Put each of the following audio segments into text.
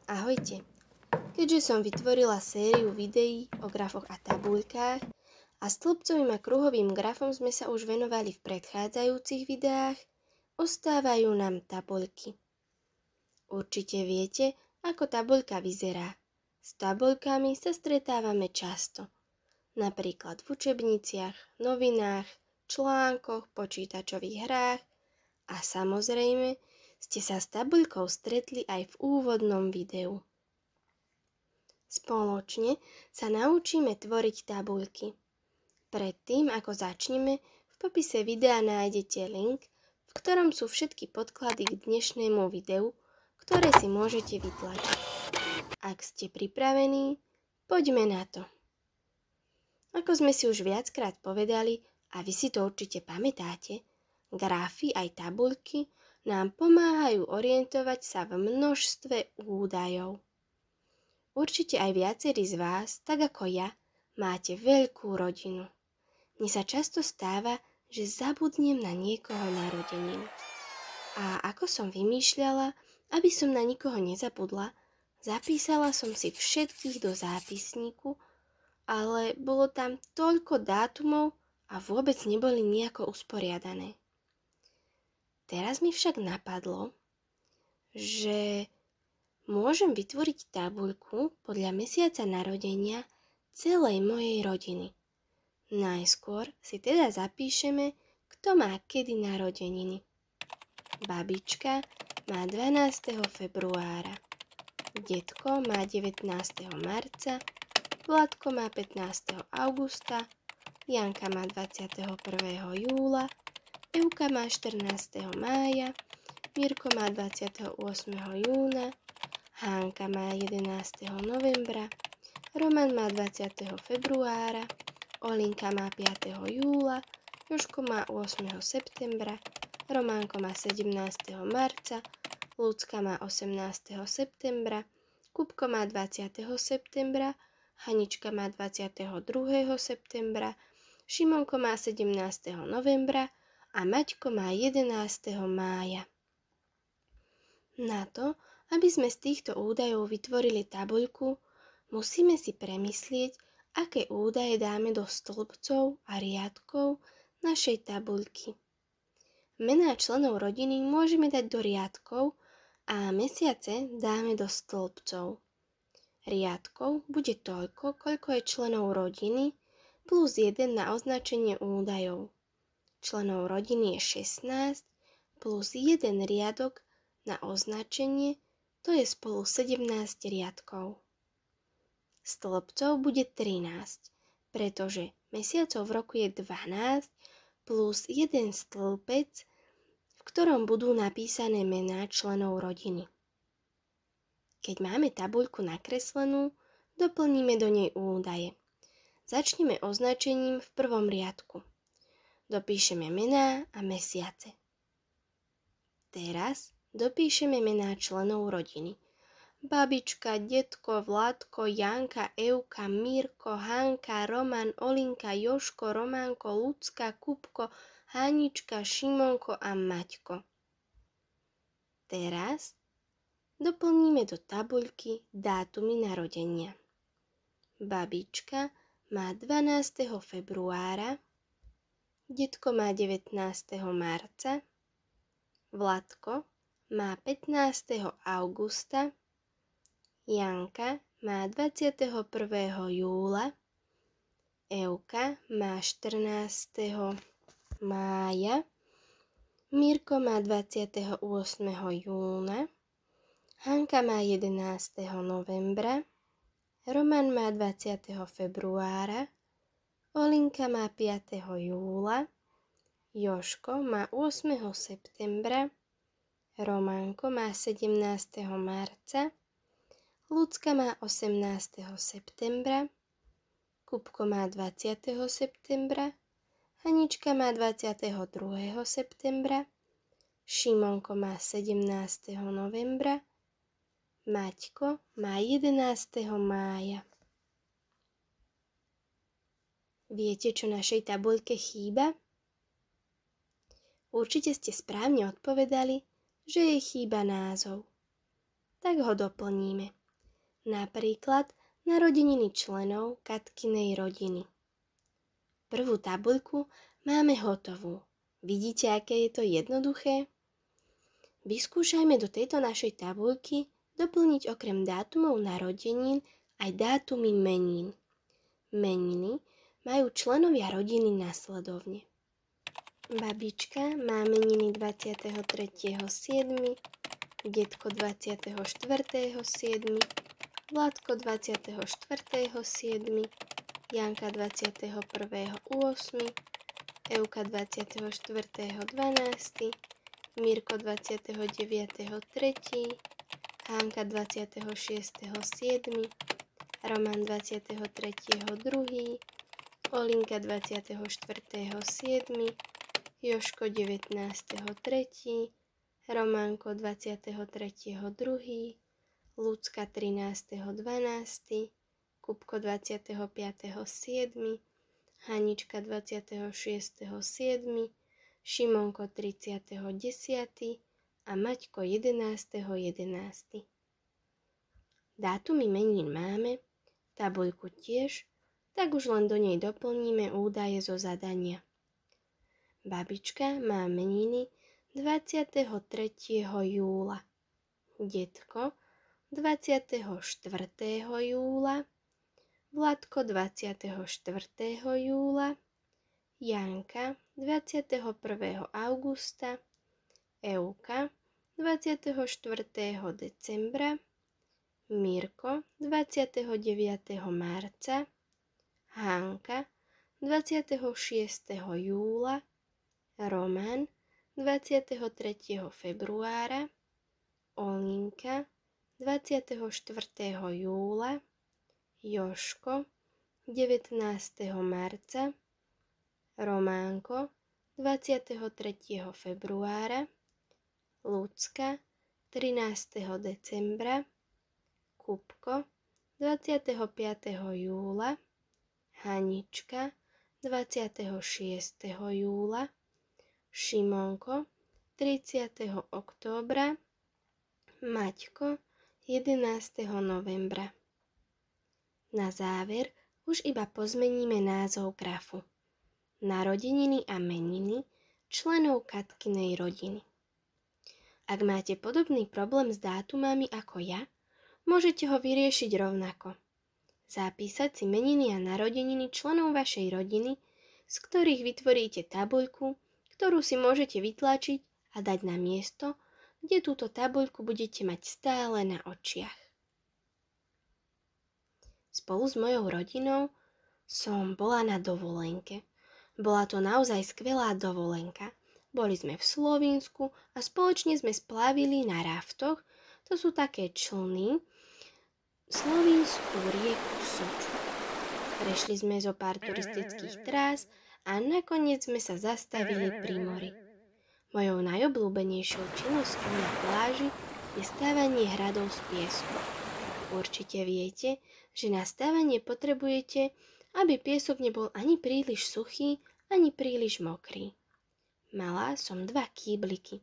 Ahojte. Keďže som vytvorila sériu videí o grafoch a tabuľkách a stĺpcovým a kruhovým grafom sme sa už venovali v predchádzajúcich videách, ostávajú nám tabuľky. Určite viete, ako tabuľka vyzerá. S tabuľkami sa stretávame často. Napríklad v učebniciach, novinách, článkoch, počítačových hrách a samozrejme ste sa s tabuľkou stretli aj v úvodnom videu. Spoločne sa naučíme tvoriť tabuľky. Predtým, ako začneme, v popise videa nájdete link, v ktorom sú všetky podklady k dnešnému videu, ktoré si môžete vytlačiť. Ak ste pripravení, poďme na to. Ako sme si už viackrát povedali, a vy si to určite pamätáte, grafy aj tabuľky nám pomáhajú orientovať sa v množstve údajov. Určite aj viacerí z vás, tak ako ja, máte veľkú rodinu. Mne sa často stáva, že zabudnem na niekoho narodeniny. A ako som vymýšľala, aby som na nikoho nezabudla, zapísala som si všetkých do zápisníku, ale bolo tam toľko dátumov a vôbec neboli nejako usporiadané. Teraz mi však napadlo, že môžem vytvoriť tabuľku podľa mesiaca narodenia celej mojej rodiny. Najskôr si teda zapíšeme, kto má kedy narodeniny. Babička má 12. februára, detko má 19. marca, Vladko má 15. augusta, Janka má 21. júla, Evka má 14. mája, Mirko má 28. júna, Hánka má 11. novembra, Roman má 20. februára, Olinka má 5. júla, Jožko má 8. septembra, Románko má 17. marca, Ľudská má 18. septembra, Kupko má 20. septembra, Hanička má 22. septembra, Šimonko má 17. novembra a Maťko má 11. mája. Na to, aby sme z týchto údajov vytvorili tabuľku, musíme si premyslieť, aké údaje dáme do stĺpcov a riadkov našej tabuľky. Mená členov rodiny môžeme dať do riadkov a mesiace dáme do stĺpcov. Riadkov bude toľko, koľko je členov rodiny, plus 1 na označenie údajov. Členov rodiny je 16 plus 1 riadok na označenie, to je spolu 17 riadkov. Stĺpcov bude 13, pretože mesiacov v roku je 12 plus 1 stĺpec, v ktorom budú napísané mená členov rodiny. Keď máme tabuľku nakreslenú, doplníme do nej údaje. Začneme označením v prvom riadku. Dopíšeme mená a mesiace. Teraz dopíšeme mená členov rodiny. Babička, detko, Vladko, Janka, Evka, Mirko, Hanka, Roman, Olinka, Jožko, Románko, Ľudská, Kupko, Hanička, Šimonko a Maťko. Teraz doplníme do tabuľky dátumy narodenia. Babička má 12. februára, detko má 19. marca, Vladko má 15. augusta, Janka má 21. júla, Evka má 14. mája, Mirko má 28. júna, Hanka má 11. novembra, Roman má 20. februára, Olinka má 5. júla, Jožko má 8. septembra, Románko má 17. marca, Ľudská má 18. septembra, Kupko má 20. septembra, Hanička má 22. septembra, Šimonko má 17. novembra, Maťko má 11. mája. Viete, čo našej tabuľke chýba? Určite ste správne odpovedali, že jej chýba názov. Tak ho doplníme. Napríklad narodeniny členov Katkinej rodiny. Prvú tabuľku máme hotovú. Vidíte, aké je to jednoduché? Vyskúšajme do tejto našej tabuľky doplniť okrem dátumov narodenín aj dátumy menín. Meniny majú členovia rodiny nasledovne. Babička má meniny 23.7., detko 24.7., Vladko 24.7., Janka 21.8., Euka 24.12., Mirko 29.3., Hánka 26.7., Roman 23.2., Olinka 24.7., Joško 19.3., Románko 23.2., Lucka 13.12., Kupko 25.7., Hanička 26.7., Šimonko 30.10. a Maťko 11.11. Dátumy menín máme, tabuľku tiež, tak už len do nej doplníme údaje zo zadania. Babička má meniny 23. júla, detko 24. júla, Vladko 24. júla, Janka 21. augusta, Euka 24. decembra, Mirko 29. marca, Hánka 26. júla, Roman 23. februára, Olinka 24. júla, Joško 19. marca, Románko 23. februára, Lucka 13. decembra, Kupko 25. júla, Hanička 26. júla, Šimonko 30. októbra, Maťko 11. novembra. Na záver už iba pozmeníme názov grafu. Narodeniny a meniny členov Katkinej rodiny. Ak máte podobný problém s dátumami ako ja, môžete ho vyriešiť rovnako. Zapísať si meniny a narodeniny členov vašej rodiny, z ktorých vytvoríte tabuľku, ktorú si môžete vytlačiť a dať na miesto, kde túto tabuľku budete mať stále na očiach. Spolu s mojou rodinou som bola na dovolenke. Bola to naozaj skvelá dovolenka. Boli sme v Slovinsku a spoločne sme splávili na raftoch, to sú také člny, slovinskú rieku Soču. Prešli sme zo pár turistických trás a nakoniec sme sa zastavili pri mori. Mojou najobľúbenejšou činnosťou na pláži je stavanie hradov z piesku. Určite viete, že na stavanie potrebujete, aby piesok nebol ani príliš suchý, ani príliš mokrý. Mala som 2 kýbliky,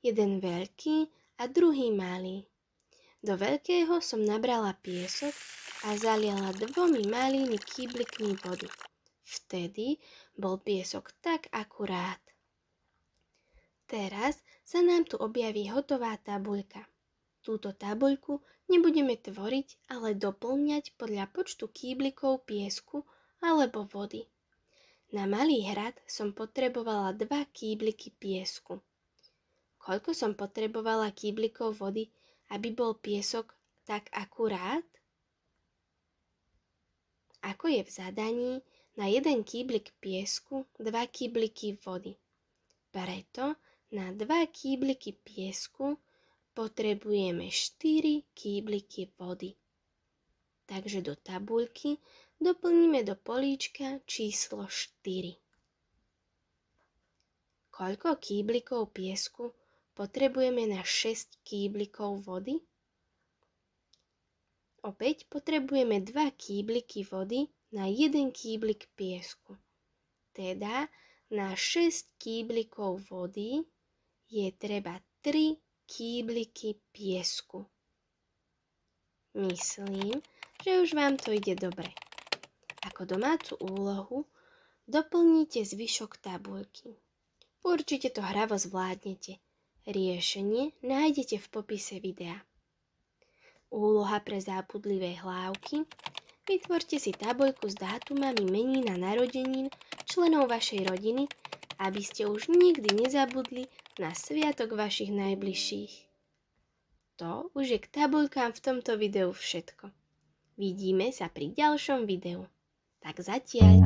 jeden veľký a druhý malý. Do veľkého som nabrala piesok a zaliala 2 malými kýblikmi vody. Vtedy bol piesok tak akurát. Teraz sa nám tu objaví hotová tabuľka. Túto tabuľku nebudeme tvoriť, ale doplňať podľa počtu kýblikov piesku alebo vody. Na malý hrad som potrebovala 2 kýbliky piesku. Koľko som potrebovala kýblikov vody, aby bol piesok tak akurát? Ako je v zadaní, na 1 kýblik piesku 2 kýbliky vody. Preto na 2 kýbliky piesku potrebujeme 4 kýbliky vody. Takže do tabuľky doplníme do políčka číslo 4. Koľko kýblikov piesku potrebujeme na 6 kýblikov vody? Opäť potrebujeme 2 kýbliky vody na 1 kýblik piesku. Teda Na 6 kýblikov vody je treba 3 kýbliky piesku. Myslím, že už vám to ide dobre. Ako domácu úlohu doplníte zvyšok tabuľky. Určite to hravo zvládnete. Riešenie nájdete v popise videa. Úloha pre zábudlivé hlávky. Vytvorte si tabuľku s dátumami menín a narodenín členov vašej rodiny, aby ste už nikdy nezabudli na sviatok vašich najbližších. To už je k tabuľkám v tomto videu všetko. Vidíme sa pri ďalšom videu. Tak zatiaľ.